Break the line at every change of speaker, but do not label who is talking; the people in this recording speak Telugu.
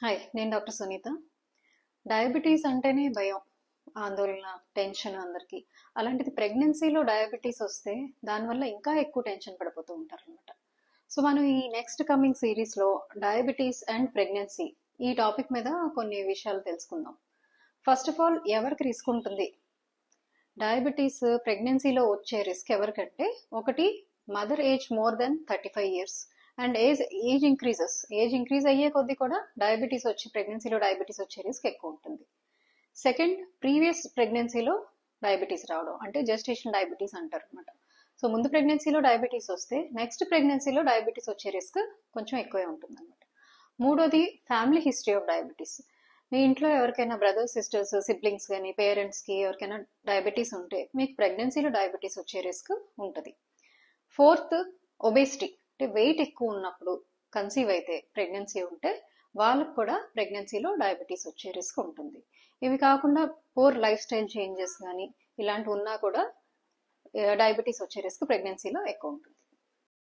హాయ్, నేను డాక్టర్ సునీత. డయాబెటీస్ అంటేనే భయం, ఆందోళన, టెన్షన్ అందరికీ. అలాంటిది ప్రెగ్నెన్సీలో డయాబెటీస్ వస్తే దానివల్ల ఇంకా ఎక్కువ టెన్షన్ పడిపోతూ ఉంటారు అనమాట. సో మనం ఈ నెక్స్ట్ కమింగ్ సిరీస్లో డయాబెటీస్ అండ్ ప్రెగ్నెన్సీ ఈ టాపిక్ మీద కొన్ని విషయాలు తెలుసుకుందాం. ఫస్ట్ ఆఫ్ ఆల్, ఎవరికి రిస్క్ ఉంటుంది? డయాబెటీస్ ప్రెగ్నెన్సీలో వచ్చే రిస్క్ ఎవరికంటే, ఒకటి mother age more than 35 years and age increase అయ్యే కొద్దీ కూడా డయాబెటీస్ వచ్చి ప్రెగ్నెన్సీలో డయాబెటీస్ వచ్చే రిస్క్ ఎక్కువ ఉంటుంది. సెకండ్, ప్రీవియస్ ప్రెగ్నెన్సీలో డయాబెటీస్ రావడం, అంటే జెస్టేషన్ డయాబెటీస్ అంటారు అనమాట. సో ముందు ప్రెగ్నెన్సీలో డయాబెటీస్ వస్తే నెక్స్ట్ ప్రెగ్నెన్సీలో డయాబెటీస్ వచ్చే రిస్క్ కొంచెం ఎక్కువే ఉంటుంది అనమాట. మూడోది, ఫ్యామిలీ హిస్టరీ ఆఫ్ డయాబెటీస్. మీ ఇంట్లో ఎవరికైనా బ్రదర్స్, సిస్టర్స్, సిబ్లింగ్స్ కానీ పేరెంట్స్కి ఎవరికైనా డయాబెటీస్ ఉంటే మీకు ప్రెగ్నెన్సీలో డయాబెటీస్ వచ్చే రిస్క్ ఉంటుంది. ఫోర్త్, ఒబేసిటీ, అంటే వెయిట్ ఎక్కువ ఉన్నప్పుడు కన్సీవ్ అయితే ప్రెగ్నెన్సీ ఉంటే వాళ్ళకు కూడా ప్రెగ్నెన్సీలో డయాబెటీస్ వచ్చే రిస్క్ ఉంటుంది. ఇవి కాకుండా పూర్ లైఫ్ స్టైల్ చేంజెస్ కానీ ఇలాంటివి ఉన్నా కూడా డయాబెటీస్ వచ్చే రిస్క్ ప్రెగ్నెన్సీలో ఎక్కువ ఉంటుంది.